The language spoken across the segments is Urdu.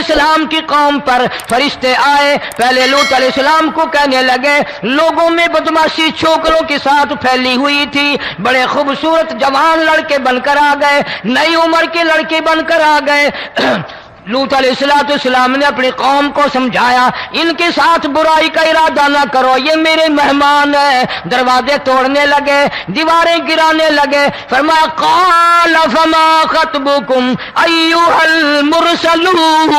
السلام کی قوم پر فرشتے آئے، پہلے لوط علیہ السلام کو کہنے لگے، لوگوں میں بدماشی چھوکروں کے ساتھ پھیلی ہوئی تھی، بڑے خوبصورت جوان لڑکے بن کر آ گئے، نئی عمر کے لڑکے بن کر آ گئے۔ لوط علیہ السلام نے اپنی قوم کو سمجھایا، ان کے ساتھ برائی کا ارادہ نہ کرو، یہ میرے مہمان ہیں۔ دروازے توڑنے لگے، دیواریں گرانے لگے، فرمایا قال فما خطبکم ایھا المرسلون۔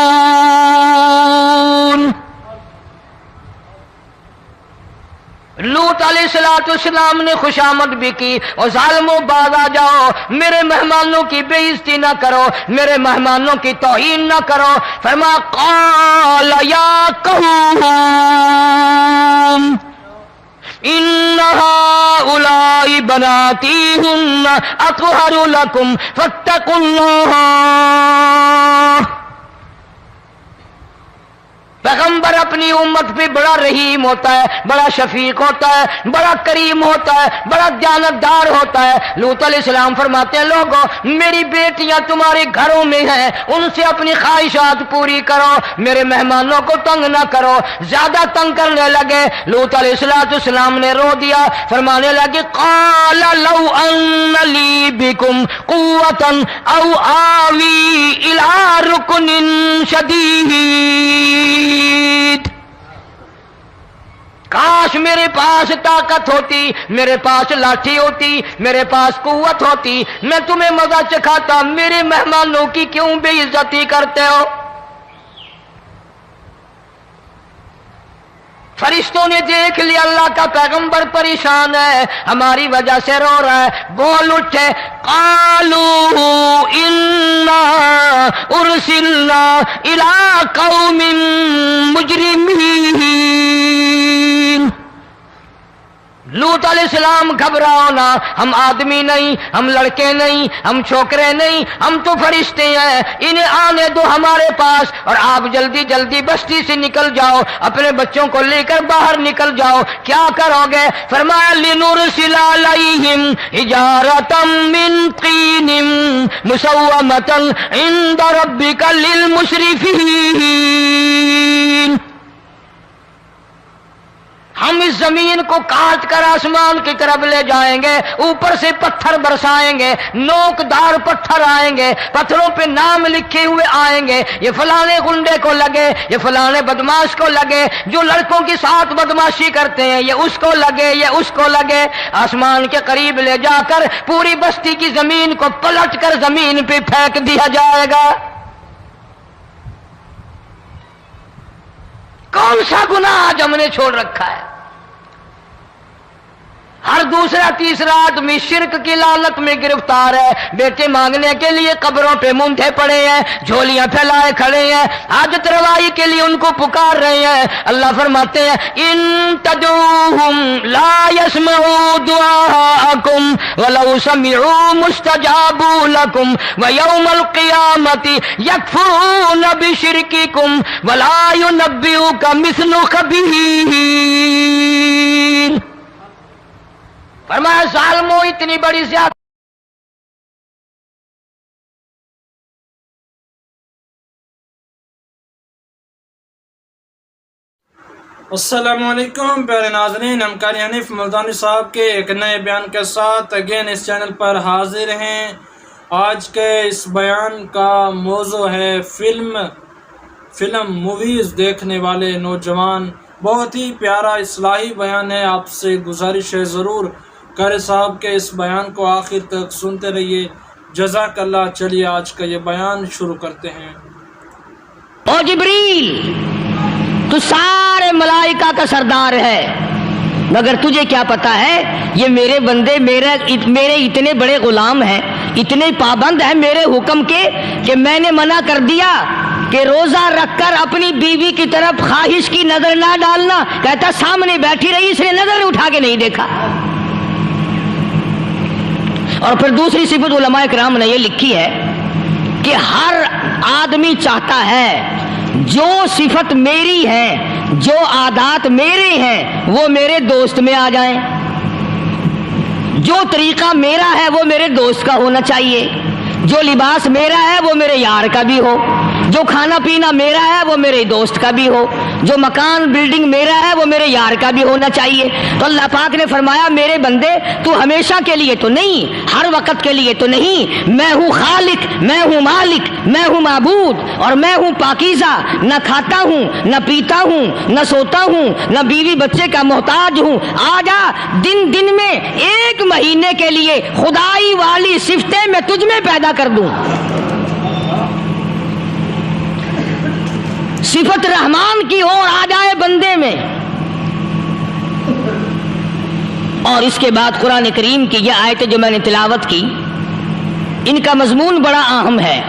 لوط علیہ السلام نے خوشامد بھی کی، اور ظالموں باز آ جاؤ، میرے مہمانوں کی بے عزتی نہ کرو، میرے مہمانوں کی توہین نہ کرو۔ فرمایا قال یا قوم ان هؤلاء بناتی ہن اطہر لکم فاتقوا اللہ۔ پیغمبر اپنی امت پہ بڑا رحیم ہوتا ہے، بڑا شفیق ہوتا ہے، بڑا کریم ہوتا ہے، بڑا دیانتدار ہوتا ہے۔ لوط علیہ السلام فرماتے ہیں لوگوں، میری بیٹیاں تمہارے گھروں میں ہیں، ان سے اپنی خواہشات پوری کرو، میرے مہمانوں کو تنگ نہ کرو۔ زیادہ تنگ کرنے لگے، لوط علیہ السلام نے رو دیا، فرمانے لگے قال لو ان لی بکم قوۃ او آوی الی رکن شدید۔ کاش میرے پاس طاقت ہوتی، میرے پاس لاٹھی ہوتی، میرے پاس قوت ہوتی، میں تمہیں مزہ چکھاتا، میرے مہمانوں کی کیوں بے عزتی کرتے ہو؟ فرشتوں نے دیکھ لیا اللہ کا پیغمبر پریشان ہے، ہماری وجہ سے رو رہا ہے، بول اٹھے قالوا انا ارسلنا الی قوم مجرمین۔ لوط علیہ السلام گھبراؤ نہ، ہم آدمی نہیں، ہم لڑکے نہیں، ہم چھوکرے نہیں، ہم تو فرشتے ہیں، انہیں آنے دو ہمارے پاس، اور آپ جلدی جلدی بستی سے نکل جاؤ، اپنے بچوں کو لے کر باہر نکل جاؤ۔ کیا کرو گے؟ فرمایا لنرسل علیہم حجارۃ من طین مسومۃ عند ربک للمسرفین۔ ہم اس زمین کو کاٹ کر آسمان کی طرف لے جائیں گے، اوپر سے پتھر برسائیں گے، نوکدار پتھر آئیں گے، پتھروں پہ نام لکھے ہوئے آئیں گے، یہ فلانے گنڈے کو لگے، یہ فلانے بدماش کو لگے، جو لڑکوں کے ساتھ بدماشی کرتے ہیں یہ اس کو لگے، یہ اس کو لگے۔ آسمان کے قریب لے جا کر پوری بستی کی زمین کو پلٹ کر زمین پہ پھینک دیا جائے گا۔ کون سا گناہ آج ہم نے چھوڑ رکھا ہے؟ ہر دوسرا تیسرا آدمی شرک کی لعنت میں گرفتار ہے، بیٹے مانگنے کے لیے قبروں پہ مونڈھے پڑے ہیں، جھولیاں پھیلائے کھڑے ہیں، حاجت روائی کے لیے ان کو پکار رہے ہیں۔ اللہ فرماتے ہیں ان تدعوہم لا يسمعوا دعاءکم ولو سمعوا مستجابوا لکم ویوم القیامۃ یکفرون بشرککم ولا ینبئک مثل خبیر۔ فرمایا ظالموں اتنی بڑی زیادہ السلام علیکم پیارے ناظرین، ہم قاری حنیف ملتانی صاحب کے ایک نئے بیان کے ساتھ اگین اس چینل پر حاضر ہیں۔ آج کے اس بیان کا موضوع ہے فلم موویز دیکھنے والے نوجوان۔ بہت ہی پیارا اصلاحی بیان ہے، آپ سے گزارش ہے ضرور قاری صاحب کے اس بیان کو آخر تک سنتے رہیے، جزاک اللہ۔ چلیے آج کا یہ بیان شروع کرتے ہیں۔ او جبریل، تو سارے ملائکہ کا سردار ہے، مگر تجھے کیا پتا ہے یہ میرے بندے میرے اتنے بڑے غلام ہیں، اتنے پابند ہیں میرے حکم کے کہ میں نے منع کر دیا کہ روزہ رکھ کر اپنی بیوی کی طرف خواہش کی نظر نہ ڈالنا۔ کہتا سامنے بیٹھی رہی، اس نے نظر اٹھا کے نہیں دیکھا۔ اور پھر دوسری صفت علماء کرام نے یہ لکھی ہے کہ ہر آدمی چاہتا ہے جو صفت میری ہے، جو عادات میرے ہیں وہ میرے دوست میں آ جائیں، جو طریقہ میرا ہے وہ میرے دوست کا ہونا چاہیے، جو لباس میرا ہے وہ میرے یار کا بھی ہو، جو کھانا پینا میرا ہے وہ میرے دوست کا بھی ہو، جو مکان بلڈنگ میرا ہے وہ میرے یار کا بھی ہونا چاہیے۔ تو اللہ پاک نے فرمایا میرے بندے تو ہمیشہ کے لیے تو نہیں، ہر وقت کے لیے تو نہیں، میں ہوں خالق، میں ہوں مالک، میں ہوں معبود، اور میں ہوں پاکیزہ، نہ کھاتا ہوں، نہ پیتا ہوں، نہ سوتا ہوں، نہ بیوی بچے کا محتاج ہوں۔ آ جا دن دن میں 1 مہینے کے لیے خدائی والی صفتیں میں تجھ میں پیدا کر دوں۔ صفت رحمان کی اور آ جائے بندے میں۔ اور اس کے بعد قرآن کریم کی یہ آیتیں جو میں نے تلاوت کی، ان کا مضمون بڑا اہم ہے،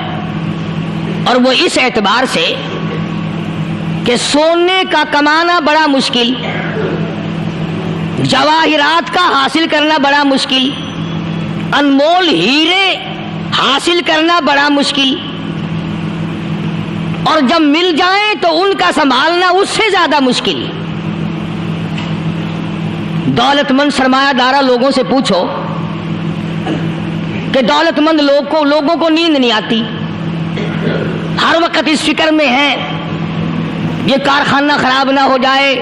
اور وہ اس اعتبار سے کہ سونے کا کمانا بڑا مشکل، جواہرات کا حاصل کرنا بڑا مشکل، انمول ہیرے حاصل کرنا بڑا مشکل، اور جب مل جائیں تو ان کا سنبھالنا اس سے زیادہ مشکل۔ دولت مند سرمایہ دارہ لوگوں سے پوچھو کہ دولت مند لوگوں کو نیند نہیں آتی، ہر وقت اس فکر میں ہیں یہ کارخانہ خراب نہ ہو جائے،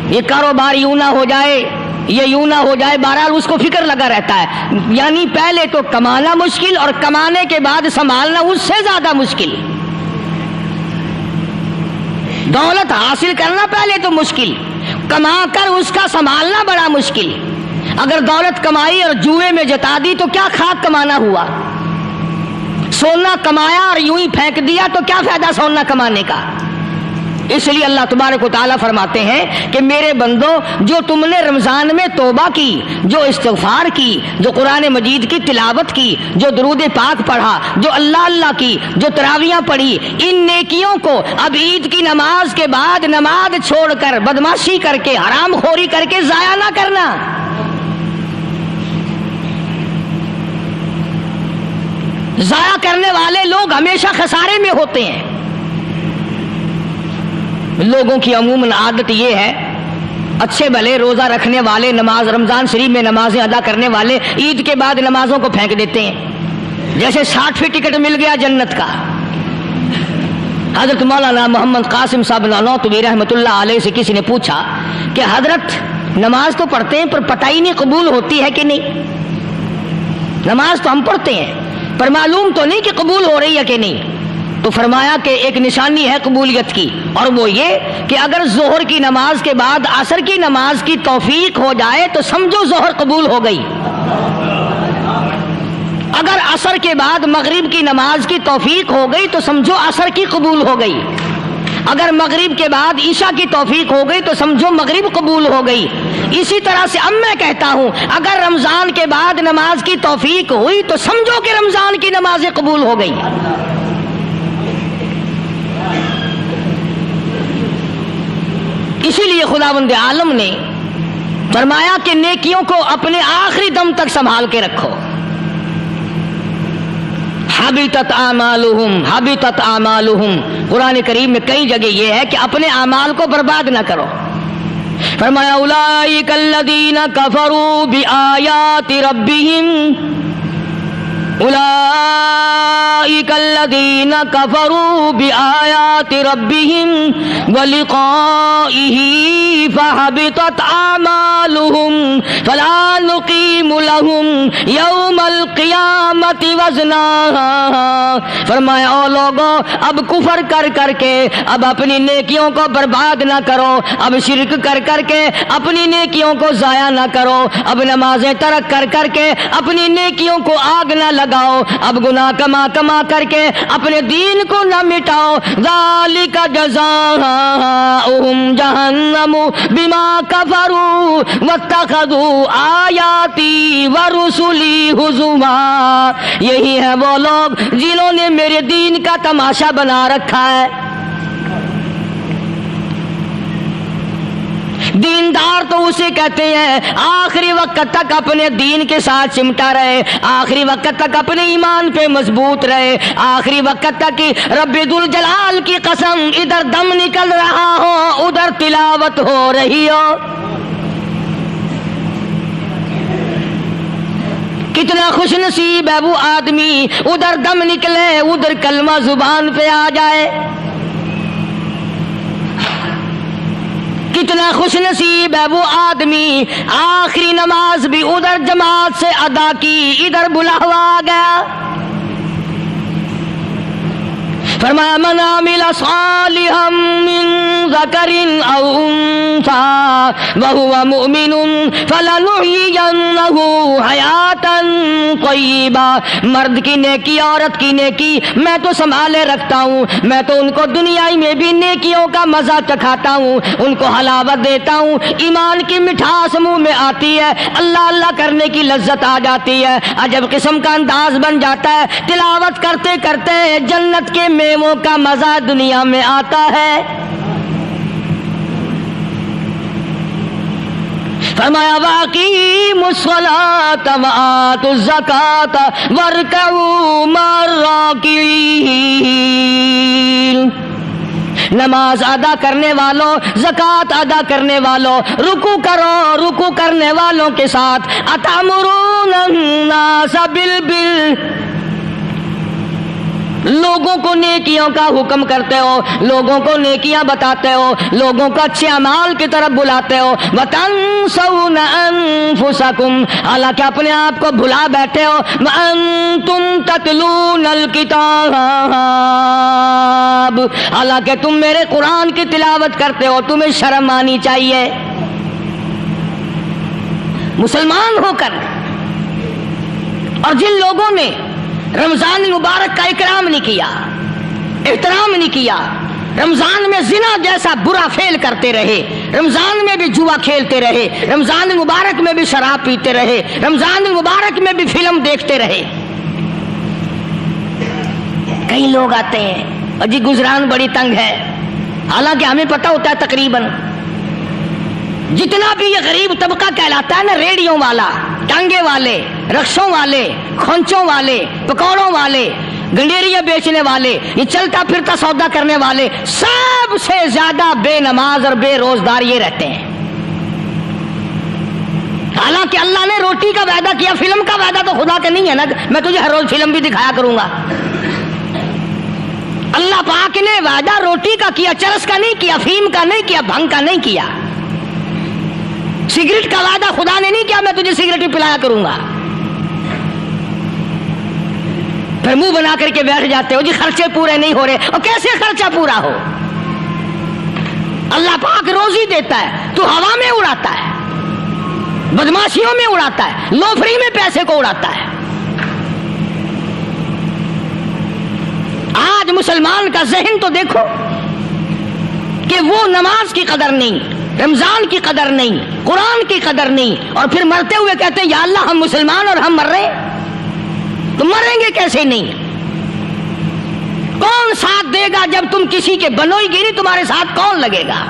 یہ کاروبار یوں نہ ہو جائے، یہ یوں نہ ہو جائے، بہرحال اس کو فکر لگا رہتا ہے۔ یعنی پہلے تو کمانا مشکل، اور کمانے کے بعد سنبھالنا اس سے زیادہ مشکل۔ دولت حاصل کرنا پہلے تو مشکل، کما کر اس کا سنبھالنا بڑا مشکل۔ اگر دولت کمائی اور جوئے میں جتا دی تو کیا خاک کمانا ہوا؟ سونا کمایا اور یوں ہی پھینک دیا تو کیا فائدہ سونا کمانے کا؟ اس لیے اللہ تبارک و تعالیٰ فرماتے ہیں کہ میرے بندو، جو تم نے رمضان میں توبہ کی، جو استغفار کی، جو قرآن مجید کی تلاوت کی، جو درود پاک پڑھا، جو اللہ اللہ کی، جو تراویاں پڑھی، ان نیکیوں کو اب عید کی نماز کے بعد نماز چھوڑ کر، بدماشی کر کے، حرام خوری کر کے ضائع نہ کرنا۔ ضائع کرنے والے لوگ ہمیشہ خسارے میں ہوتے ہیں۔ لوگوں کی عموماً عادت یہ ہے، اچھے بھلے روزہ رکھنے والے، نماز رمضان شریف میں نمازیں ادا کرنے والے عید کے بعد نمازوں کو پھینک دیتے ہیں جیسے 60 ٹکٹ مل گیا جنت کا۔ حضرت مولانا محمد قاسم صاحب نانوتوی رحمۃ اللہ علیہ سے کسی نے پوچھا کہ حضرت نماز تو پڑھتے ہیں پر پتہ ہی نہیں قبول ہوتی ہے کہ نہیں، نماز تو ہم پڑھتے ہیں پر معلوم تو نہیں کہ قبول ہو رہی ہے کہ نہیں۔ تو فرمایا کہ ایک نشانی ہے قبولیت کی، اور وہ یہ کہ اگر ظہر کی نماز کے بعد عصر کی نماز کی توفیق ہو جائے تو سمجھو ظہر قبول ہو گئی، اگر عصر کے بعد مغرب کی نماز کی توفیق ہو گئی تو سمجھو عصر کی قبول ہو گئی، اگر مغرب کے بعد عشاء کی توفیق ہو گئی تو سمجھو مغرب قبول ہو گئی۔ اسی طرح سے اب میں کہتا ہوں اگر رمضان کے بعد نماز کی توفیق ہوئی تو سمجھو کہ رمضان کی نمازیں قبول ہو گئی۔ اسی لیے خداوند عالم نے فرمایا کہ نیکیوں کو اپنے آخری دم تک سنبھال کے رکھو۔ حبطت اعمالہم، حبطت اعمالہم، قرآن کریم میں کئی جگہ یہ ہے کہ اپنے اعمال کو برباد نہ کرو۔ فرمایا اولئک الذین کفروا بآیات ربہم، اولئک الذین کفروا بآیات ربہم ولقائہ فحبطت اعمالہم فلا نقیم لہم یوم القیامۃ وزنا۔ فرمایا او لوگو اب کفر کر کر کے اب اپنی نیکیوں کو برباد نہ کرو، اب شرک کر کر کے اپنی نیکیوں کو ضائع نہ کرو، اب نمازیں ترک کر کر کے اپنی نیکیوں کو آگ نہ لگاؤ، اب گناہ کما کما کر کے اپنے دین کو نہ مٹاؤ۔ ذالک جزاؤہم جہنم بما کفروا واتخذوا آیاتی ورسلی ہزوا۔ یہی ہے وہ لوگ جنہوں نے میرے دین کا تماشا بنا رکھا ہے۔ دیندار تو اسے کہتے ہیں آخری وقت تک اپنے دین کے ساتھ چمٹا رہے، آخری وقت تک اپنے ایمان پہ مضبوط رہے، آخری وقت تک رب ذوالجلال کی قسم ادھر دم نکل رہا ہو ادھر تلاوت ہو رہی ہو۔ کتنا خوش نصیب ہے وہ آدمی ادھر دم نکلے ادھر کلمہ زبان پہ آ جائے. کتنا خوش نصیب ہے وہ آدمی آخری نماز بھی ادھر جماعت سے ادا کی ادھر بلاوا آ گیا. فرمایا من عمل صالحا من ذکر او انثى وهو مؤمن فلنحيينه حیاتا طیبہ. مرد کی نیکی عورت کی نیکی میں تو سنبھالے رکھتا ہوں, میں تو ان کو دنیائی میں بھی نیکیوں کا مزہ چکھاتا ہوں, ان کو حلاوت دیتا ہوں, ایمان کی مٹھاس منہ میں آتی ہے, اللہ اللہ کرنے کی لذت آ جاتی ہے, عجب قسم کا انداز بن جاتا ہے, تلاوت کرتے کرتے جنت کے میووں کا مزہ دنیا میں آتا ہے. فرمایا واقیموا الصلاۃ وآتوا الزکاۃ وارکعوا مع الراکعین. نماز ادا کرنے والوں, زکوٰۃ ادا کرنے والوں, رکوع کرو, رکوع کرنے والوں کے ساتھ. اتامرون الناس بالبر, لوگوں کو نیکیوں کا حکم کرتے ہو, لوگوں کو نیکیاں بتاتے ہو, لوگوں کو اچھے اعمال کی طرف بلاتے ہو. وَتَنْسَوْنَ أَنفُسَكُمْ, حالانکہ اپنے آپ کو بھلا بیٹھے ہو. وَأَنْتُمْ تَتْلُونَ الْكِتَابَ, حالانکہ تم میرے قرآن کی تلاوت کرتے ہو. تمہیں شرم آنی چاہیے مسلمان ہو کر. اور جن لوگوں نے رمضان مبارک کا اکرام نہیں کیا, احترام نہیں کیا, رمضان میں زنا جیسا برا فعل کرتے رہے, رمضان میں بھی جوا کھیلتے رہے, رمضان مبارک میں بھی شراب پیتے رہے, رمضان مبارک میں بھی فلم دیکھتے رہے. کئی لوگ آتے ہیں اور جی گزران بڑی تنگ ہے, حالانکہ ہمیں پتہ ہوتا ہے تقریباً جتنا بھی یہ غریب طبقہ کہلاتا ہے نا, ریڑیوں والا, ٹانگے والے, رکشوں والے, کھونچوں والے, پکوڑوں والے, گنڈیریاں بیچنے والے, یہ چلتا پھرتا سودا کرنے والے, سب سے زیادہ بے نماز اور بے روزگار یہ رہتے ہیں. حالانکہ اللہ نے روٹی کا وعدہ کیا, فلم کا وعدہ تو خدا کا نہیں ہے نا, میں تجھے ہر روز فلم بھی دکھایا کروں گا. اللہ پاک نے وعدہ روٹی کا کیا, چرس کا نہیں کیا, فیم کا نہیں کیا, بھنگ کا نہیں کیا. سگریٹ کا وعدہ خدا نے نہیں کیا میں تجھے سگریٹ بھی پلایا کروں گا. پھر منہ بنا کر کے بیٹھ جاتے ہو جی خرچے پورے نہیں ہو رہے. اور کیسے خرچہ پورا ہو؟ اللہ پاک روزی دیتا ہے, تو ہوا میں اڑاتا ہے, بدماشیوں میں اڑاتا ہے, لوفری میں پیسے کو اڑاتا ہے. آج مسلمان کا ذہن تو دیکھو کہ وہ نماز کی قدر نہیں, رمضان کی قدر نہیں, قرآن کی قدر نہیں, اور پھر مرتے ہوئے کہتے ہیں یا اللہ ہم مسلمان اور ہم مر رہے ہیں. تو مریں گے کیسے نہیں؟ کون ساتھ دے گا جب تم کسی کے بنوئی گیری, تمہارے ساتھ کون لگے گا؟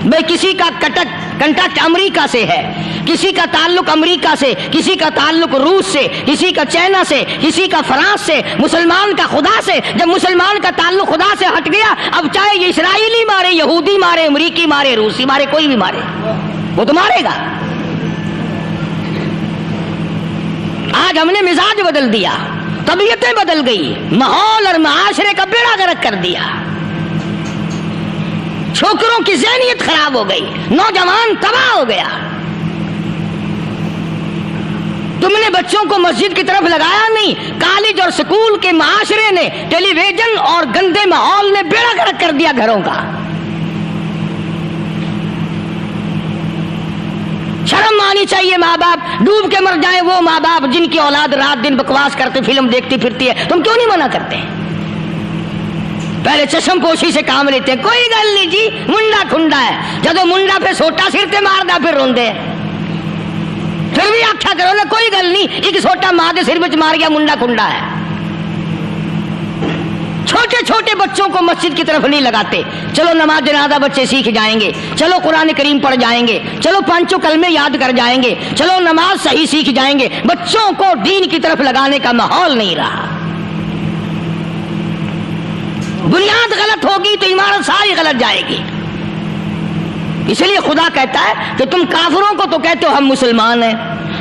بھئی کسی کا کنٹیکٹ امریکہ سے ہے, کسی کا تعلق امریکہ سے, کسی کا تعلق روس سے, کسی کا چائنا سے, کسی کا فرانس سے, مسلمان کا خدا سے. جب مسلمان کا تعلق خدا سے ہٹ گیا, اب چاہے یہ اسرائیلی مارے, یہودی مارے, امریکی مارے, روسی مارے, کوئی بھی مارے, وہ تو مارے گا. آج ہم نے مزاج بدل دیا, طبیعتیں بدل گئی, ماحول اور معاشرے کا بیڑا غرق کر دیا, چھوکروں کی ذہنیت خراب ہو گئی, نوجوان تباہ ہو گیا. تم نے بچوں کو مسجد کی طرف لگایا نہیں, کالج اور سکول کے معاشرے نے, ٹیلی ویژن اور گندے ماحول نے بیڑا غرق کر دیا گھروں کا. شرم آنی چاہیے ماں باپ, ڈوب کے مر جائیں وہ ماں باپ جن کی اولاد رات دن بکواس کرتے فلم دیکھتی پھرتی ہے. تم کیوں نہیں منع کرتے؟ پہلے چشم پوشی سے کام لیتے ہیں, کوئی گل نہیں جی منڈا ٹھنڈا ہے, جدو منڈا پہ سوٹا سر تے ماردا پھر روندے, پھر بھی آخیا کرو نا کوئی گل نہیں, ایک سوٹا ماں دے سر وچ مار گیا منڈا ٹھنڈا ہے. چھوٹے چھوٹے بچوں کو مسجد کی طرف نہیں لگاتے. چلو نماز جنازہ بچے سیکھ جائیں گے, چلو قرآن کریم پڑھ جائیں گے, چلو پانچوں کلمے یاد کر جائیں گے, چلو نماز صحیح سیکھ جائیں گے. بچوں کو دین کی طرف لگانے کا ماحول نہیں رہا. بنیاد غلط ہوگی تو عمارت ساری غلط جائے گی. اس لیے خدا کہتا ہے کہ تم کافروں کو تو کہتے ہو ہم مسلمان ہیں,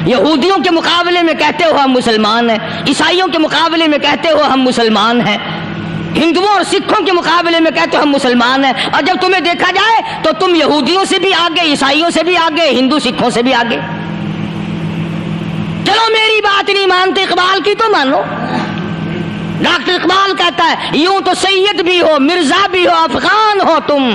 یہودیوں کے مقابلے میں کہتے ہو ہم مسلمان ہیں، عیسائیوں کے مقابلے میں کہتے ہو ہم مسلمان ہیں، ہندوؤں اور سکھوں کے مقابلے میں کہتے ہو ہم مسلمان ہیں، اور جب تمہیں دیکھا جائے تو تم یہودیوں سے بھی آگے، عیسائیوں سے بھی آگے، ہندو سکھوں سے بھی آگے۔ چلو میری بات نہیں مانتے اقبال کی تو مانو۔ ڈاکٹر اقبال کہتا ہے یوں تو سید بھی ہو مرزا بھی ہو افغان ہو تم،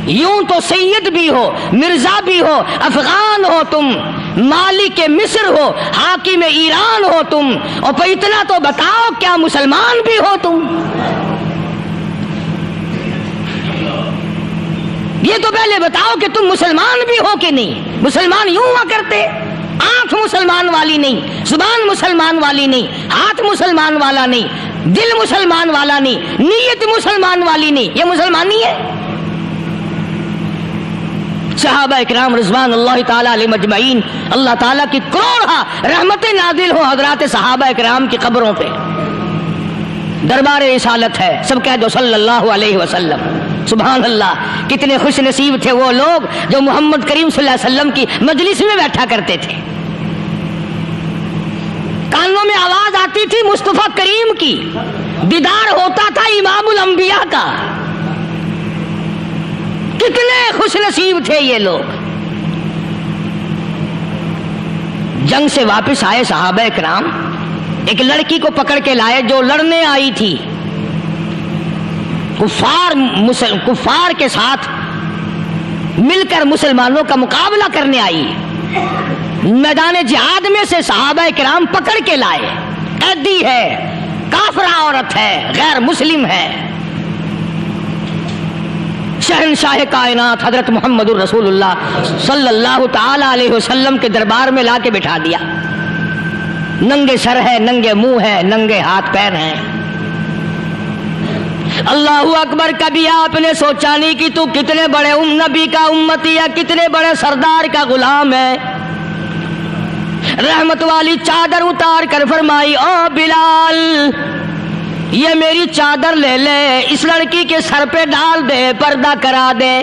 یوں تو سید بھی ہو مرزا بھی ہو افغان ہو تم، مالک مصر ہو حاکم ایران ہو تم، اور پھر اتنا تو بتاؤ کیا مسلمان بھی ہو تم؟ یہ تو پہلے بتاؤ کہ تم مسلمان بھی ہو کہ نہیں۔ مسلمان یوں ہوا کرتے، آنکھ مسلمان والی نہیں، زبان مسلمان والی نہیں، ہاتھ مسلمان والا نہیں، دل مسلمان والا نہیں، نیت مسلمان والی نہیں، یہ مسلمان نہیں ہے۔ صحابہ اکرام رضوان اللہ تعالیٰ علیہ مجمعین، اللہ تعالیٰ کی کروڑ رحمتیں نازل ہو حضرات صحابہ اکرام کی قبروں پہ۔ دربار رسالت ہے، سب کہہ دو صلی اللہ علیہ وسلم۔ سبحان اللہ، کتنے خوش نصیب تھے وہ لوگ جو محمد کریم صلی اللہ علیہ وسلم کی مجلس میں بیٹھا کرتے تھے۔ کانوں میں آواز آتی تھی مصطفیٰ کریم کی، دیدار ہوتا تھا امام الانبیاء کا۔ کتنے خوش نصیب تھے یہ لوگ۔ جنگ سے واپس آئے صحابہ اکرام، ایک لڑکی کو پکڑ کے لائے جو لڑنے آئی تھی، کفار کے ساتھ مل کر مسلمانوں کا مقابلہ کرنے آئی۔ میدان جہاد میں سے صحابہ کرام پکڑ کے لائے، قیدی ہے، کافرہ عورت ہے، غیر مسلم ہے۔ شہنشاہ کائنات حضرت محمد الرسول اللہ صلی اللہ تعالی علیہ وسلم کے دربار میں لا کے بٹھا دیا۔ ننگے سر ہے، ننگے منہ ہے، ننگے ہاتھ پیر ہیں۔ اللہ اکبر، کبھی آپ نے سوچا نہیں کہ تو کتنے بڑے نبی کا امتی ہے، کتنے بڑے سردار کا غلام ہے؟ رحمت والی چادر اتار کر فرمائی او بلال یہ میری چادر لے لے، اس لڑکی کے سر پہ ڈال دے، پردہ کرا دے۔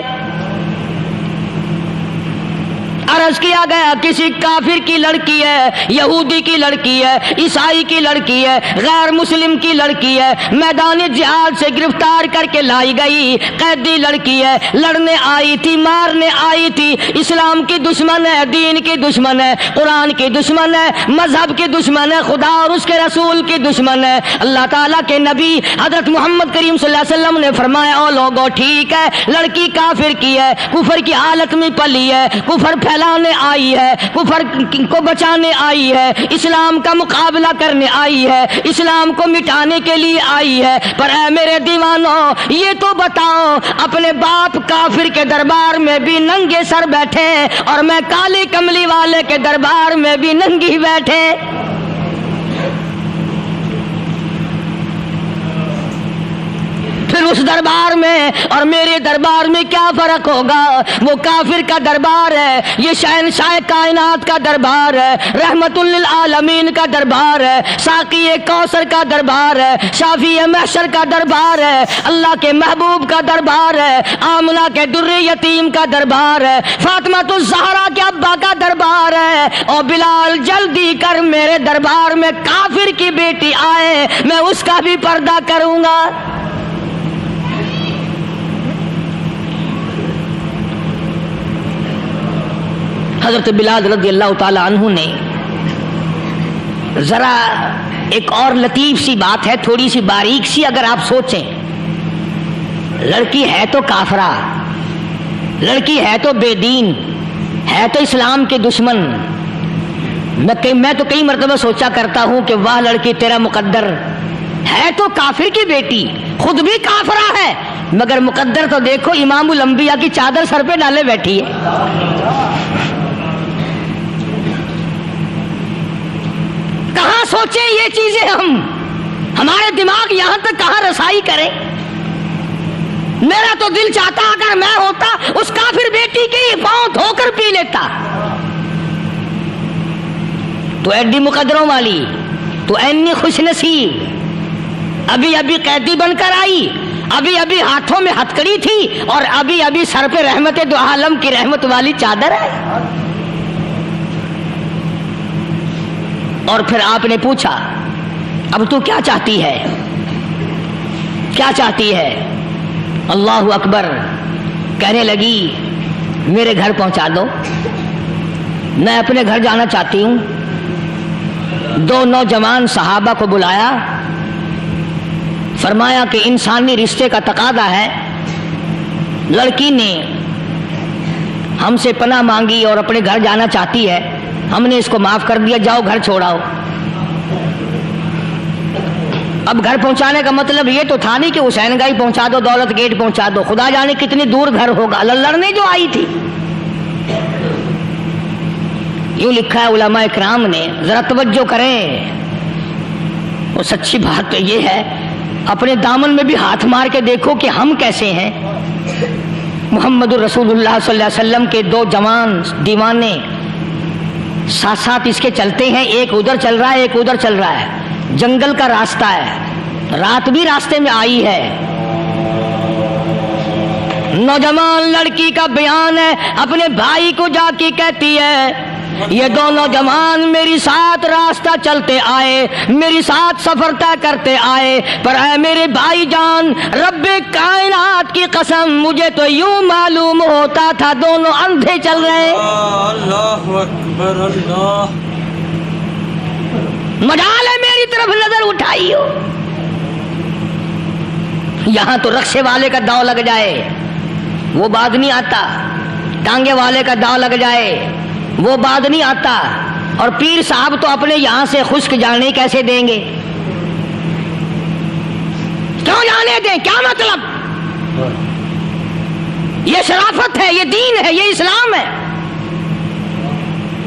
عرض کیا گیا کسی کافر کی لڑکی ہے، یہودی کی لڑکی ہے، عیسائی کی لڑکی ہے، غیر مسلم کی لڑکی ہے، میدان جہاد سے گرفتار کر کے لائی گئی، قیدی لڑکی ہے، لڑنے آئی تھی، مارنے آئی تھی، اسلام کی دشمن ہے، دین کی دشمن ہے، قرآن کی دشمن ہے، مذہب کی دشمن ہے، خدا اور اس کے رسول کی دشمن ہے۔ اللہ تعالیٰ کے نبی حضرت محمد کریم صلی اللہ علیہ وسلم نے فرمایا او لوگو ٹھیک ہے، لڑکی کافر کی ہے، کفر کی حالت میں پلی ہے، کفر پھیلانے آئی ہے، کفر کو بچانے آئی ہے، اسلام کا مقابلہ کرنے آئی ہے، اسلام کو مٹانے کے لیے آئی ہے، پر اے میرے دیوانوں یہ تو بتاؤ اپنے باپ کافر کے دربار میں بھی ننگے سر بیٹھے اور میں کالی کملی والے کے دربار میں بھی ننگی بیٹھے۔ پھر اس دربار میں اور میرے دربار میں کیا فرق ہوگا؟ وہ کافر کا دربار ہے، یہ شہنشاہ کائنات کا دربار ہے، رحمت للعالمین کا دربار ہے، ساقی کوثر کا دربار ہے، شافی محشر کا دربار ہے، اللہ کے محبوب کا دربار ہے، آمنہ کے در یتیم کا دربار ہے، فاطمہ الزہرا کے ابا کا دربار ہے۔ اور بلال جلدی کر، میرے دربار میں کافر کی بیٹی آئے، میں اس کا بھی پردہ کروں گا۔ حضرت بلال رضی اللہ تعالی عنہ نے ذرا ایک اور لطیف سی بات ہے، تھوڑی سی باریک سی، اگر آپ سوچیں، لڑکی ہے تو کافرہ، لڑکی ہے تو بے دین، ہے تو اسلام کے دشمن۔ میں تو کئی مرتبہ سوچا کرتا ہوں کہ واہ لڑکی تیرا مقدر، ہے تو کافر کی بیٹی، خود بھی کافرہ ہے، مگر مقدر تو دیکھو امام الانبیاء کی چادر سر پہ ڈالے بیٹھی ہے۔ کہاں سوچیں یہ چیزیں، ہمارے دماغ یہاں تک کہاں رسائی کرے؟ میرا تو دل چاہتا اگر میں ہوتا اس کافر بیٹی کے ہی پاؤں دھو کر پی لیتا۔ تو ایڈی مقدروں والی، تو اینی خوش نصیب، ابھی ابھی قیدی بن کر آئی، ابھی ابھی ہاتھوں میں ہتکڑی تھی اور ابھی ابھی سر پہ رحمت دو عالم کی رحمت والی چادر ہے۔ اور پھر آپ نے پوچھا اب تو کیا چاہتی ہے، کیا چاہتی ہے؟ اللہ اکبر، کہنے لگی میرے گھر پہنچا دو، میں اپنے گھر جانا چاہتی ہوں۔ دو نوجوان صحابہ کو بلایا، فرمایا کہ انسانی رشتے کا تقاضا ہے، لڑکی نے ہم سے پناہ مانگی اور اپنے گھر جانا چاہتی ہے، ہم نے اس کو معاف کر دیا، جاؤ گھر چھوڑاؤ۔ اب گھر پہنچانے کا مطلب یہ تو تھا نہیں کہ حسین گائی پہنچا دو، دولت گیٹ پہنچا دو، خدا جانے کتنی دور گھر ہوگا، لڑنے جو آئی تھی۔ یوں لکھا ہے علماء اکرام نے، ذرا توجہ کریں، اور سچی بات تو یہ ہے اپنے دامن میں بھی ہاتھ مار کے دیکھو کہ ہم کیسے ہیں۔ محمد الرسول اللہ صلی اللہ علیہ وسلم کے دو جوان دیوانے ساتھ ساتھ اس کے چلتے ہیں، ایک ادھر چل رہا ہے ایک ادھر چل رہا ہے، جنگل کا راستہ ہے، رات بھی راستے میں آئی ہے۔ نوجوان لڑکی کا بیان ہے، اپنے بھائی کو جا کے کہتی ہے یہ دونوں جوان میری ساتھ راستہ چلتے آئے، میری ساتھ سفر طے کرتے آئے، پر اے میرے بھائی جان، رب کائنات کی قسم مجھے تو یوں معلوم ہوتا تھا دونوں اندھے چل رہے۔ اللہ اکبر، اللہ، مجال ہے میری طرف نظر اٹھائی ہو۔ یہاں تو رکشے والے کا داؤ لگ جائے وہ بات نہیں آتا، ٹانگے والے کا داؤ لگ جائے وہ بات نہیں آتا، اور پیر صاحب تو اپنے یہاں سے خشک جانے کیسے دیں گے؟ کیوں جانے دیں؟ کیا مطلب؟ یہ شرافت ہے، یہ دین ہے، یہ اسلام ہے۔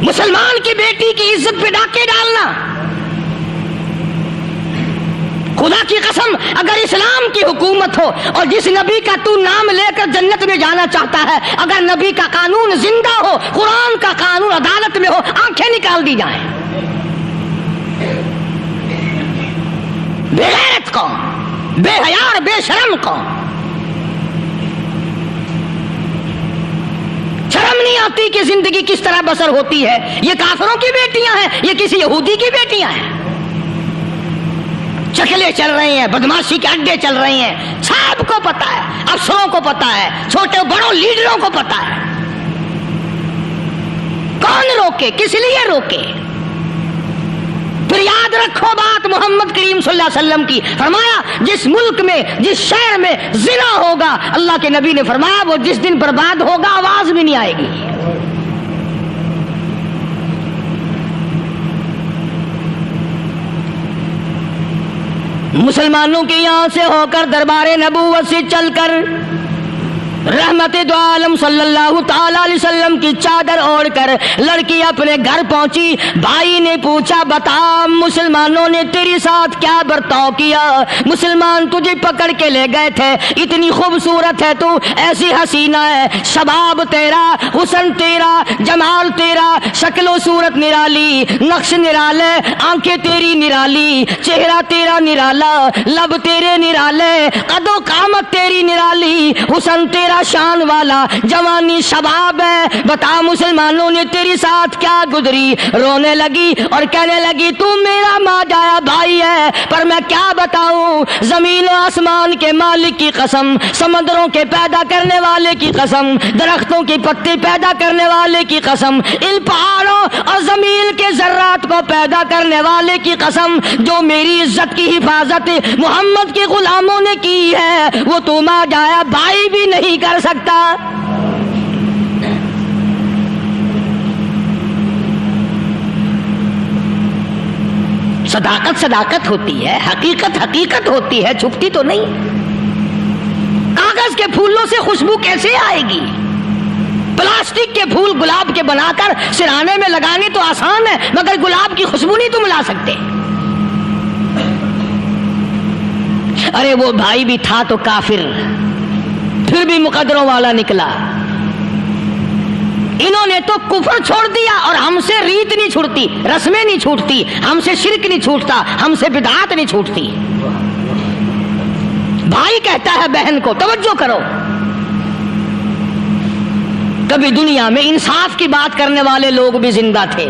مسلمان کی بیٹی کی عزت پہ ڈاکے ڈالنا، خدا کی قسم اگر اسلام کی حکومت ہو اور جس نبی کا تو نام لے کر جنت میں جانا چاہتا ہے، اگر نبی کا قانون زندہ ہو، قرآن کا قانون عدالت میں ہو، آنکھیں نکال دی جائیں۔ بے غیرت قوم، بے حیا اور بے شرم قوم، شرم نہیں آتی کہ زندگی کس طرح بسر ہوتی ہے۔ یہ کافروں کی بیٹیاں ہیں، یہ کسی یہودی کی بیٹیاں ہیں، چکلے چل رہے ہیں، بدماشی کے اڈے چل رہے ہیں، سب کو پتا ہے، افسروں کو پتا ہے، چھوٹے بڑوں لیڈروں کو پتا ہے۔ کون روکے؟ کس لیے روکے؟ پھر یاد رکھو بات محمد کریم صلی اللہ علیہ وسلم کی، فرمایا جس ملک میں جس شہر میں زنا ہوگا، اللہ کے نبی نے فرمایا وہ جس دن برباد ہوگا آواز بھی نہیں آئے گی۔ مسلمانوں کے یہاں سے ہو کر دربار نبوت سے چل کر رحمت دو عالم صلی اللہ تعالی علیہ وسلم کی چادر اوڑھ کر لڑکی اپنے گھر پہنچی۔ بھائی نے پوچھا بتا مسلمانوں نے تیری ساتھ کیا برتاؤ کیا؟ مسلمان تجھے پکڑ کے لے گئے تھے، اتنی خوبصورت ہے تو، ایسی حسینہ ہے، شباب تیرا، حسن تیرا، جمال تیرا، شکل و صورت نرالی، نقش نرالے، آنکھیں تیری نرالی، چہرہ تیرا نرالا، لب تیرے نرالے، قد و قامت تیری نرالی، حسن تیرا شان والا، جوانی شباب ہے، بتا مسلمانوں نے تیری ساتھ کیا گزری؟ رونے لگی اور کہنے لگی تو میرا ماجایا بھائی ہے، پر میں کیا بتاؤں، زمین و آسمان کے مالک کی قسم، سمندروں کے پیدا کرنے والے کی قسم، درختوں کی پتے پیدا کرنے والے کی قسم، ان پہاڑوں اور زمین کے ذرات کو پیدا کرنے والے کی قسم، جو میری عزت کی حفاظت محمد کے غلاموں نے کی ہے، وہ تو ماجایا بھائی بھی نہیں کر سکتا۔ صداقت صداقت ہوتی ہے، حقیقت حقیقت ہوتی ہے، چھپتی تو نہیں۔ کاغذ کے پھولوں سے خوشبو کیسے آئے گی؟ پلاسٹک کے پھول گلاب کے بنا کر سرانے میں لگانے تو آسان ہے، مگر گلاب کی خوشبو نہیں تم لا سکتے۔ ارے وہ بھائی بھی تھا تو کافر، پھر بھی مقدروں والا نکلا۔ انہوں نے تو کفر چھوڑ دیا، اور ہم سے ریت نہیں چھوٹتی، رسمیں نہیں چھوٹتی، ہم سے شرک نہیں چھوٹتا، ہم سے بدعات نہیں چھوٹتی۔ بھائی کہتا ہے بہن کو، توجہ کرو، کبھی دنیا میں انصاف کی بات کرنے والے لوگ بھی زندہ تھے،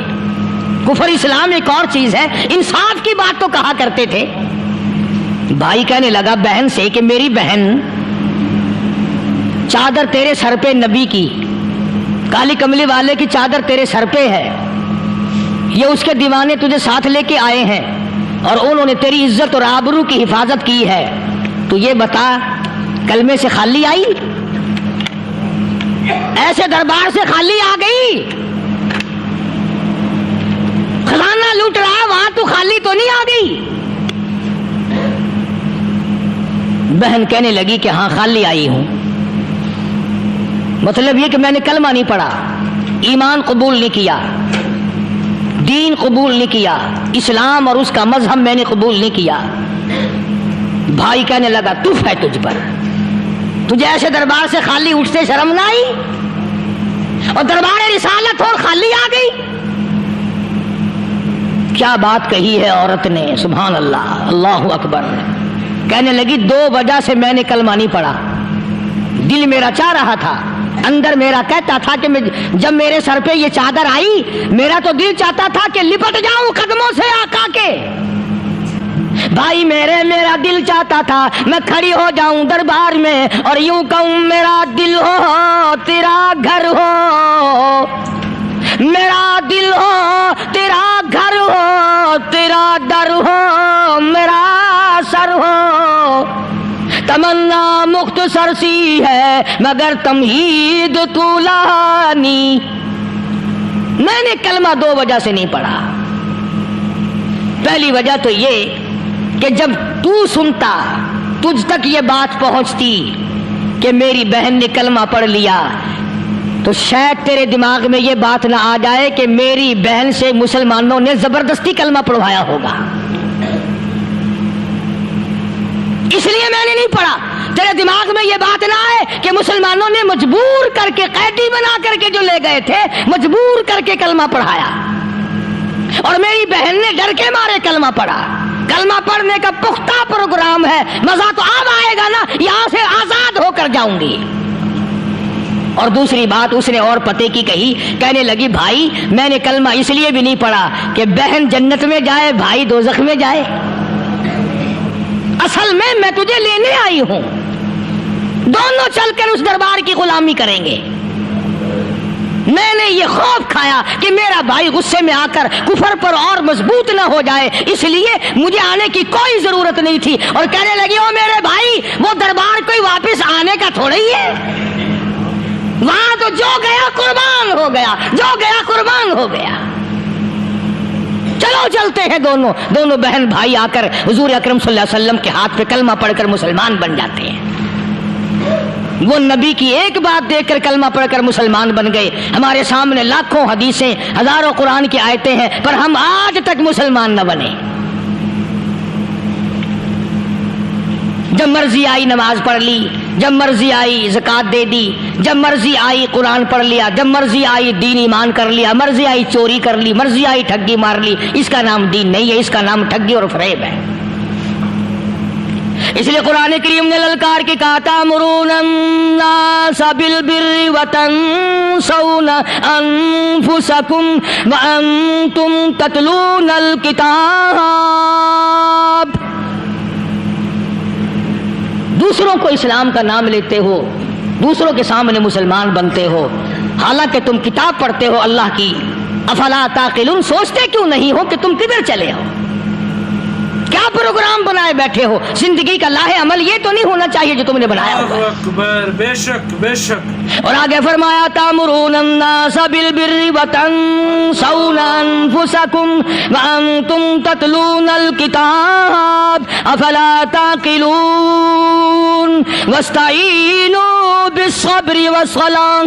کفر اسلام ایک اور چیز ہے، انصاف کی بات تو کہا کرتے تھے۔ بھائی کہنے لگا بہن سے کہ میری بہن، چادر تیرے سر پہ نبی کی، کالی کملی والے کی چادر تیرے سر پہ ہے، یہ اس کے دیوانے تجھے ساتھ لے کے آئے ہیں اور انہوں نے تیری عزت اور آبرو کی حفاظت کی ہے، تو یہ بتا کلمے سے خالی آئی؟ ایسے دربار سے خالی آ گئی؟ خزانہ لوٹ رہا ہے وہاں تو خالی تو نہیں آ گئی؟ بہن کہنے لگی کہ ہاں خالی آئی ہوں، مطلب یہ کہ میں نے کلمہ نہیں پڑھا، ایمان قبول نہیں کیا، دین قبول نہیں کیا، اسلام اور اس کا مذہب میں نے قبول نہیں کیا۔ بھائی کہنے لگا تف ہے تجھ پر، تجھے ایسے دربار سے خالی اٹھتے شرم نہ آئی؟ اور دربار رسالت اور خالی آ گئی؟ کیا بات کہی ہے عورت نے، سبحان اللہ، اللہ اکبر۔ کہنے لگی 2 وجہ سے میں نے کلمہ نہیں پڑھا، دل میرا چاہ رہا تھا، اندر میرا کہتا تھا کہ جب میرے سر پہ یہ چادر آئی میرا تو دل چاہتا تھا کہ لپٹ جاؤں قدموں سے آقا کے۔ بھائی میرا دل چاہتا تھا میں کھڑی ہو جاؤں دربار میں اور یوں کہوں میرا دل ہو تیرا گھر ہو، میرا دل ہو تیرا گھر ہو، تیرا در ہو میرا سر ہو۔ تمنا مختصر سی ہے مگر تمہید طولانی۔ میں نے کلمہ 2 وجہ سے نہیں پڑھا۔ پہلی وجہ تو یہ کہ جب تو سنتا، تجھ تک یہ بات پہنچتی کہ میری بہن نے کلمہ پڑھ لیا، تو شاید تیرے دماغ میں یہ بات نہ آ جائے کہ میری بہن سے مسلمانوں نے زبردستی کلمہ پڑھوایا ہوگا، اس لیے میں نے نہیں پڑھا۔ تیرے دماغ میں یہ بات نہ آئے کہ مسلمانوں نے مجبور کر کے، قیدی بنا کر کے جو لے گئے تھے، مجبور کر کے کلمہ پڑھایا اور میری بہن نے ڈر کے مارے کلمہ پڑھا۔ کلمہ پڑھنے کا پختہ پروگرام ہے، مزہ تو اب آئے گا نا، یہاں سے آزاد ہو کر جاؤں گی۔ اور دوسری بات اس نے اور پتے کی کہی، کہنے لگی بھائی میں نے کلمہ اس لیے بھی نہیں پڑھا کہ بہن جنت میں جائے بھائی دوزخ میں جائے، اصل میں تجھے لینے آئی ہوں، دونوں چل کر اس دربار کی غلامی کریں گے۔ میں نے یہ خوف کھایا کہ میرا بھائی غصے میں آ کر کفر پر اور مضبوط نہ ہو جائے، اس لیے مجھے آنے کی کوئی ضرورت نہیں تھی۔ اور کہنے لگی او میرے بھائی وہ دربار کوئی واپس آنے کا تھوڑا ہی ہے، وہاں تو جو گیا قربان ہو گیا، جو گیا قربان ہو گیا۔ چلو چلتے ہیں دونوں بہن بھائی آ کر حضور اکرم صلی اللہ علیہ وسلم کے ہاتھ پہ کلمہ پڑھ کر مسلمان بن جاتے ہیں۔ وہ نبی کی ایک بات دیکھ کر کلمہ پڑھ کر مسلمان بن گئے۔ ہمارے سامنے لاکھوں حدیثیں، ہزاروں قرآن کی آیتیں ہیں، پر ہم آج تک مسلمان نہ بنے۔ جب مرضی آئی نماز پڑھ لی، جب مرضی آئی زکوٰۃ دے دی، جب مرضی آئی قرآن پڑھ لیا، جب مرضی آئی دین ایمان کر لیا، مرضی آئی چوری کر لی، مرضی آئی ٹھگی مار لی۔ اس کا نام دین نہیں ہے، اس کا نام ٹھگی اور فریب ہے۔ اس لیے قرآن کریم نے للکار کے کہا تأمرون الناس بالبر وتنسون انفسکم وانتم تتلون الکتاب۔ دوسروں کو اسلام کا نام لیتے ہو، دوسروں کے سامنے مسلمان بنتے ہو، حالانکہ تم کتاب پڑھتے ہو اللہ کی۔ افلا تعقلون، سوچتے کیوں نہیں ہو کہ تم کدھر چلے ہو؟ کیا پروگرام بنائے بیٹھے ہو؟ زندگی کا لاہ عمل یہ تو نہیں ہونا چاہیے جو تم نے بنایا ہوگا۔ اللہ اکبر، بے شک بے شک۔ اور آگے فرمایا تأمرون الناس بالبر وتنسون انفسکم وانتم تتلون الکتاب افلا تعقلون واستعینوا بالصبر والصلاۃ۔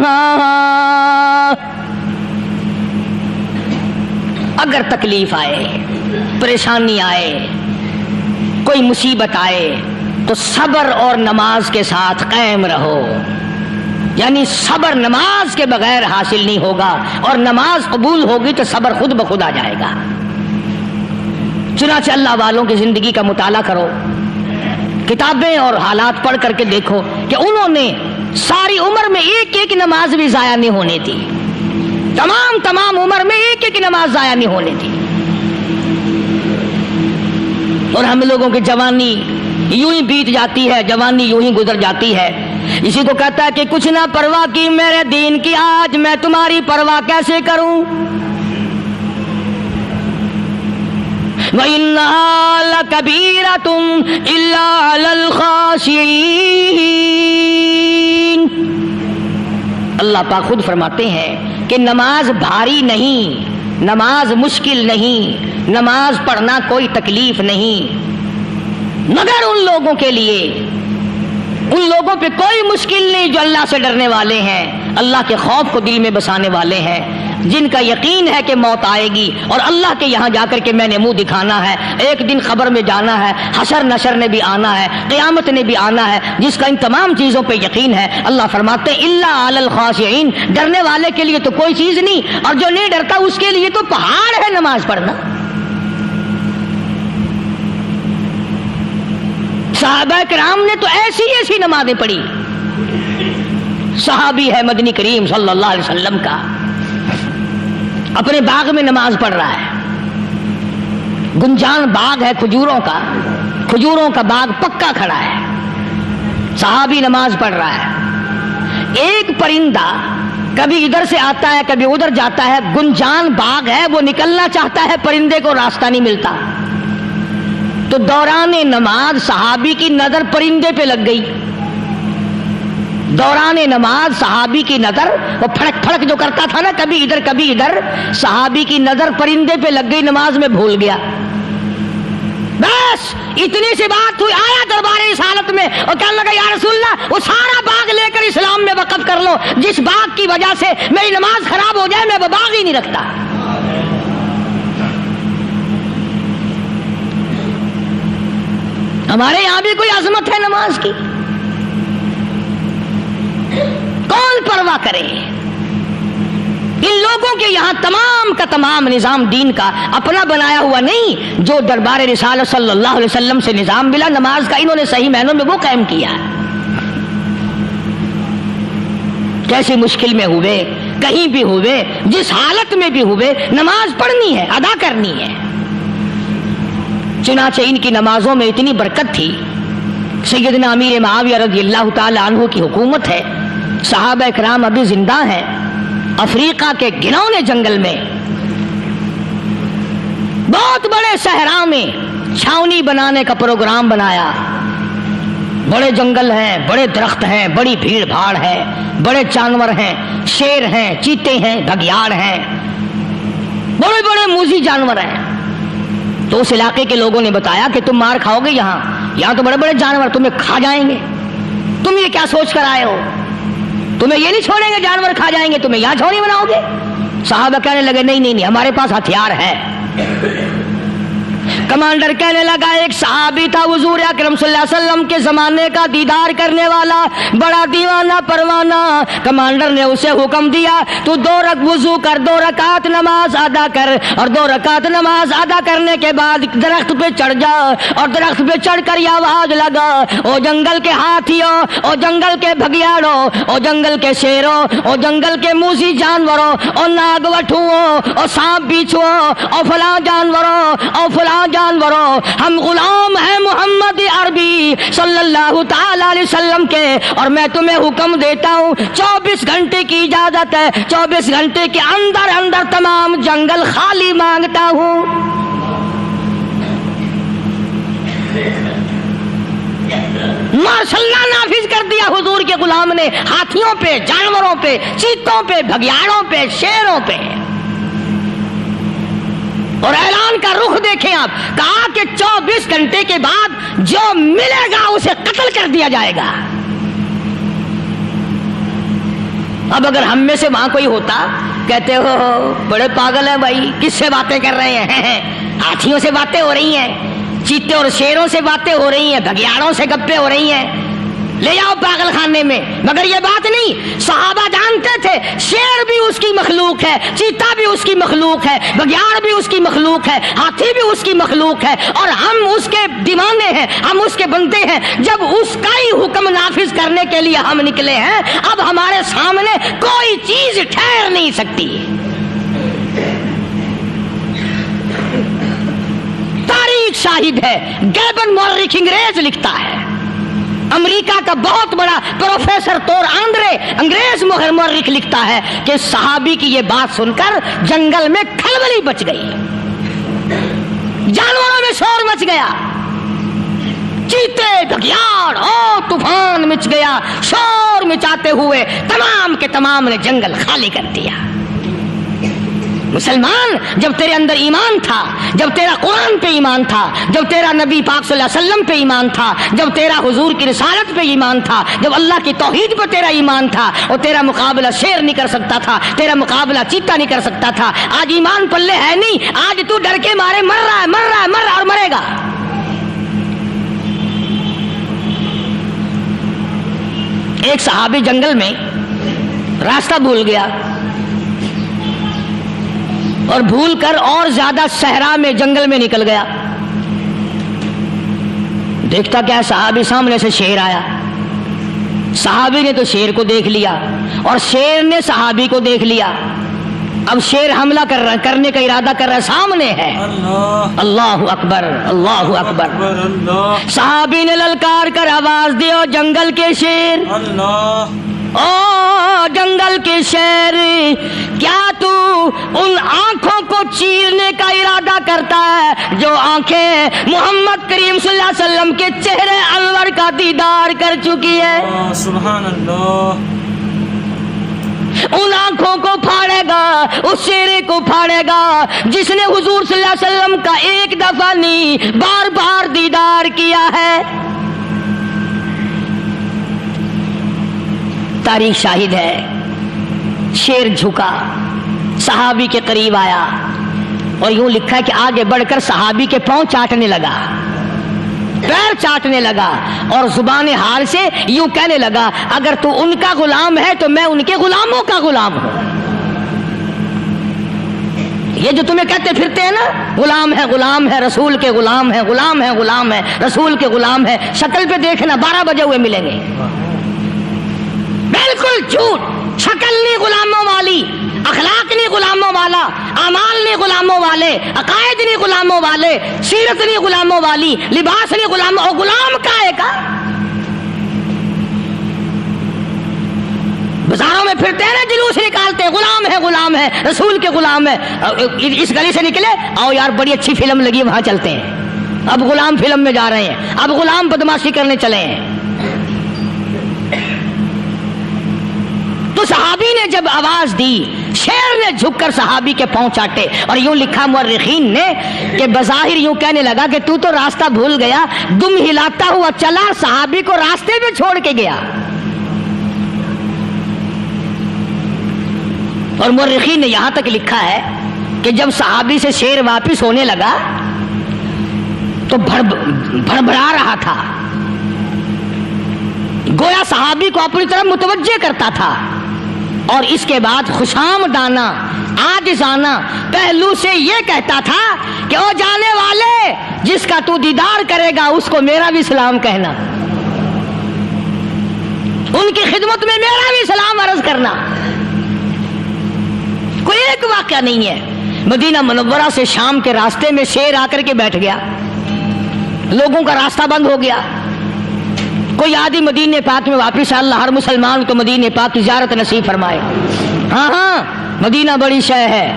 اگر تکلیف آئے، پریشانی آئے، کوئی مصیبت آئے تو صبر اور نماز کے ساتھ قائم رہو۔ یعنی صبر نماز کے بغیر حاصل نہیں ہوگا، اور نماز قبول ہوگی تو صبر خود بخود آ جائے گا۔ چنانچہ اللہ والوں کی زندگی کا مطالعہ کرو، کتابیں اور حالات پڑھ کر کے دیکھو کہ انہوں نے ساری عمر میں ایک ایک نماز بھی ضائع نہیں ہونے دی، تمام عمر میں ایک ایک نماز ضائع نہیں ہونے دی. اور ہم لوگوں کی جوانی یوں ہی بیت جاتی ہے, جوانی یوں ہی گزر جاتی ہے. اسی کو کہتا ہے کہ کچھ نہ پرواہ کی میرے دین کی, آج میں تمہاری پرواہ کیسے کروں. وَإِنَّهَا لَكَبِيرَةٌ إِلَّا عَلَى الْخَاشِعِينَ. اللہ پاک خود فرماتے ہیں کہ نماز بھاری نہیں, نماز مشکل نہیں, نماز پڑھنا کوئی تکلیف نہیں, مگر ان لوگوں کے لیے, ان لوگوں پہ کوئی مشکل نہیں جو اللہ سے ڈرنے والے ہیں, اللہ کے خوف کو دل میں بسانے والے ہیں, جن کا یقین ہے کہ موت آئے گی اور اللہ کے یہاں جا کر کے میں نے منہ دکھانا ہے, ایک دن خبر میں جانا ہے, حشر نشر نے بھی آنا ہے, قیامت نے بھی آنا ہے, جس کا ان تمام چیزوں پہ یقین ہے. اللہ فرماتے ہیں الا علی الخاشعین, ڈرنے والے کے لیے تو کوئی چیز نہیں, اور جو نہیں ڈرتا اس کے لیے تو پہاڑ ہے نماز پڑھنا. صحابہ کرام نے تو ایسی ایسی نمازیں پڑھی. صحابی ہے مدنی کریم صلی اللہ علیہ وسلم کا, اپنے باغ میں نماز پڑھ رہا ہے, گنجان باغ ہے کھجوروں کا باغ پکا کھڑا ہے, صحابی نماز پڑھ رہا ہے. ایک پرندہ کبھی ادھر سے آتا ہے کبھی ادھر جاتا ہے, گنجان باغ ہے, وہ نکلنا چاہتا ہے, پرندے کو راستہ نہیں ملتا. تو دوران نماز صحابی کی نظر پرندے پہ لگ گئی. دوران نماز صحابی کی نظر, وہ پھڑک پھڑک جو کرتا تھا نا کبھی ادھر کبھی ادھر, صحابی کی نظر پرندے پہ لگ گئی, نماز میں بھول گیا. بس اتنی سی بات ہوئی, آیا دربار رسالت میں اور کہنے لگا یا رسول اللہ وہ سارا باغ لے کر اسلام میں وقف کر لو, جس باغ کی وجہ سے میری نماز خراب ہو جائے میں وہ باغ ہی نہیں رکھتا. ہمارے یہاں بھی کوئی عظمت ہے نماز کی, کون پرواہ کرے. ان لوگوں کے یہاں تمام کا تمام نظام دین کا اپنا بنایا ہوا نہیں, جو دربار رسالت صلی اللہ علیہ وسلم سے نظام ملا نماز کا, انہوں نے صحیح معنوں میں وہ قائم کیا. کیسی مشکل میں ہوئے, کہیں بھی ہوئے, جس حالت میں بھی ہوئے, نماز پڑھنی ہے, ادا کرنی ہے. چنانچہ ان کی نمازوں میں اتنی برکت تھی. سیدنا امیر معاویہ رضی اللہ تعالی عنہ کی حکومت ہے, صحابہ اکرام ابھی زندہ ہیں, افریقہ کے گھنونے جنگل میں بہت بڑے صحرا میں چھاونی بنانے کا پروگرام بنایا. بڑے جنگل ہیں, بڑے درخت ہیں, بڑی بھیڑ بھاڑ ہے, بڑے جانور ہیں, شیر ہیں, چیتے ہیں, بھگیاڑ ہیں, بڑے بڑے موذی جانور ہیں. تو اس علاقے کے لوگوں نے بتایا کہ تم مار کھاؤ گے, یہاں تو بڑے بڑے جانور تمہیں کھا جائیں گے, تم یہ کیا سوچ کر آئے ہو, تمہیں یہ نہیں چھوڑیں گے, جانور کھا جائیں گے, تمہیں یہاں چھوڑی بناؤ گے. صحابہ کہنے لگے نہیں ہمارے پاس ہتھیار ہے. کمانڈر کہنے لگا, ایک صحابی تھا حضور اکرم صلی اللہ علیہ وسلم کے زمانے کا دیدار کرنے والا, بڑا دیوانہ پروانہ. کمانڈر نے اسے حکم دیا تو 2 رکعت وضو کر, 2 رکعت نماز ادا کر, اور 2 رکعت نماز ادا کرنے کے بعد درخت پہ چڑھ جا, اور درخت پہ چڑھ کر یہ آواز لگا, او جنگل کے ہاتھیوں, او جنگل کے بھگیاڑوں, او جنگل کے شیروں, او جنگل کے موذی جانوروں, او ناگ وٹھوؤں, او سانپ بیچھوؤں, او فلاں جانوروں, او فلاں جانوروں, ہم غلام ہیں محمد عربی صلی اللہ تعالی علیہ وسلم کے, اور میں تمہیں حکم دیتا ہوں 24 گھنٹے کی اجازت ہے, 24 گھنٹے کے اندر اندر تمام جنگل خالی مانگتا ہوں. ماشاء اللہ نافذ کر دیا حضور کے غلام نے, ہاتھیوں پہ, جانوروں پہ, چیتوں پہ, بھگیاڑوں پہ, شیروں پہ. اور اعلان کا رخ دیکھیں آپ, کہا کہ 24 گھنٹے کے بعد جو ملے گا اسے قتل کر دیا جائے گا. اب اگر ہم میں سے وہاں کوئی ہوتا, کہتے ہو بڑے پاگل ہیں بھائی, کس سے باتیں کر رہے ہیں, ہاتھیوں سے باتیں ہو رہی ہیں, چیتے اور شیروں سے باتیں ہو رہی ہیں, بھگیاڑوں سے گپیں ہو رہی ہیں, لے جاؤ پاگل خانے میں. مگر یہ بات نہیں, صحابہ جانتے تھے شیر بھی اس کی مخلوق ہے, چیتا بھی اس کی مخلوق ہے, بگیاڑ بھی اس کی مخلوق ہے, ہاتھی بھی اس کی مخلوق ہے, اور ہم اس کے دیوانے ہیں, ہم اس کے بندے ہیں. جب اس کا ہی حکم نافذ کرنے کے لیے ہم نکلے ہیں, اب ہمارے سامنے کوئی چیز ٹھہر نہیں سکتی. شاہد ہے، گیبن مورخ انگریز لکھتا ہے، امریکہ کا بہت بڑا پروفیسر تور آندرے انگریز مورخ لکھتا ہے کہ صحابی کی یہ بات سن کر جنگل میں کھلبلی مچ گئی، جانوروں میں شور مچ گیا، چیتے گھگیاڑ اور طوفان مچ گیا، شور مچاتے ہوئے تمام کے تمام نے جنگل خالی کر دیا۔ مسلمان، جب تیرے اندر ایمان تھا، جب تیرا قرآن پہ ایمان تھا، جب تیرا نبی پاک صلی اللہ علیہ وسلم پہ ایمان تھا، جب تیرا حضور کی رسالت پہ ایمان تھا، جب اللہ کی توحید پہ تیرا ایمان تھا، اور تیرا مقابلہ شیر نہیں کر سکتا تھا، تیرا مقابلہ چیتا نہیں کر سکتا تھا۔ آج ایمان پلے ہے نہیں، آج تو ڈر کے مارے مر رہا ہے اور مرے گا۔ ایک صحابی جنگل میں راستہ بھول گیا اور بھول کر اور زیادہ صحرا میں جنگل میں نکل گیا۔ دیکھتا کیا، صحابی سامنے سے شیر آیا، صحابی نے تو شیر کو دیکھ لیا اور شیر نے صحابی کو دیکھ لیا۔ اب شیر حملہ کرنے کا ارادہ کر رہا ہے، سامنے ہے۔ اللہ اکبر، اللہ اکبر۔ صحابی نے للکار کر آواز دی، اور جنگل کے شیر، او جنگل کے شیر، کیا تو ان آنکھوں کو چیرنے کا ارادہ کرتا ہے جو آنکھیں محمد کریم صلی اللہ علیہ وسلم کے چہرے انور کا دیدار کر چکی ہے؟ سبحان اللہ۔ ان آنکھوں کو پھاڑے گا، اس چہرے کو پھاڑے گا جس نے حضور صلی اللہ علیہ وسلم کا ایک دفعہ نہیں بار بار دیدار کیا ہے۔ تاریخ شاہد ہے، شیر جھکا، صحابی کے قریب آیا، اور یوں لکھا ہے کہ آگے بڑھ کر صحابی کے پاؤں چاٹنے لگا، پیر چاٹنے لگا، اور زبان حال سے یوں کہنے لگا، اگر تو ان کا غلام ہے تو میں ان کے غلاموں کا غلام ہوں۔ یہ جو تمہیں کہتے پھرتے ہیں نا، غلام ہے رسول کے غلام ہے، غلام ہے رسول کے غلام ہے، شکل پہ دیکھنا 12 بجے ہوئے ملیں گے، بالکل جھوٹ۔ شکل نہیں غلاموں والی، اخلاق نہیں غلاموں والا، اعمال نہیں غلاموں والے، عقائد نہیں غلاموں والے، سیرت نہیں غلاموں والی، لباس نہیں غلاموں، اور غلام کائے کا؟ بازاروں میں پھرتے ہیں نا، جلوس نکالتے ہیں، غلام ہے رسول کے غلام ہے۔ اس گلی سے نکلے، آؤ یار بڑی اچھی فلم لگی، وہاں چلتے ہیں۔ اب غلام فلم میں جا رہے ہیں، اب غلام بدماشی کرنے چلے ہیں۔ تو صحابی نے جب آواز دی، شیر نے جھک کر صحابی کے پاؤں چاٹے، اور یوں لکھا مورخین نے کہ بظاہر یوں کہنے لگا کہ تو راستہ بھول گیا، دم ہلاتا ہوا چلا، صحابی کو راستے میں چھوڑ کے گیا۔ اور مورخین نے یہاں تک لکھا ہے کہ جب صحابی سے شیر واپس ہونے لگا تو بڑبڑا رہا تھا، گویا صحابی کو اپنی طرف متوجہ کرتا تھا، اور اس کے بعد خوشامدانہ عاجزانہ پہلو سے یہ کہتا تھا کہ او جانے والے، جس کا تو دیدار کرے گا اس کو میرا بھی سلام کہنا، ان کی خدمت میں میرا بھی سلام عرض کرنا۔ کوئی ایک واقعہ نہیں ہے، مدینہ منورہ سے شام کے راستے میں شیر آ کر کے بیٹھ گیا، لوگوں کا راستہ بند ہو گیا، کوئی آدمی مدینہ پاک میں واپس، اللہ ہر مسلمان کو مدینہ پاک کی زیارت نصیب فرمائے۔ ہاں مدینہ بڑی شے ہے،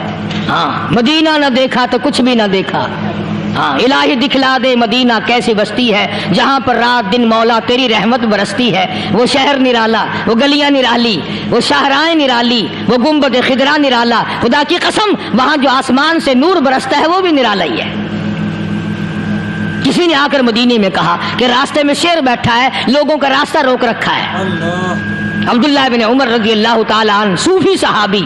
ہاں مدینہ نہ دیکھا تو کچھ بھی نہ دیکھا، ہاں الہی دکھلا دے مدینہ کیسی بستی ہے، جہاں پر رات دن مولا تیری رحمت برستی ہے۔ وہ شہر نرالا، وہ گلیاں نرالی، وہ شاہراہیں نرالی، وہ گنبد خضرا نرالا، خدا کی قسم وہاں جو آسمان سے نور برستا ہے وہ بھی نرالا ہی ہے۔ کسی نے آ کر مدینے میں کہا کہ راستے میں شیر بیٹھا ہے، لوگوں کا راستہ روک رکھا ہے۔ عبداللہ بن عمر رضی اللہ تعالی عنہ، صوفی صحابی،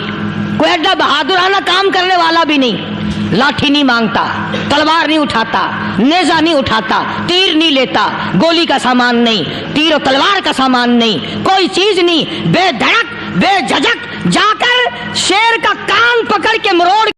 کوئی ایڈا بہادرانہ کام کرنے والا بھی نہیں، لاٹھی نہیں مانگتا، تلوار نہیں اٹھاتا، نیزہ نہیں اٹھاتا، تیر نہیں لیتا، گولی کا سامان نہیں، تیر و تلوار کا سامان نہیں، کوئی چیز نہیں، بے دھڑک بے جھجک جا کر شیر کا کان پکڑ کے مروڑ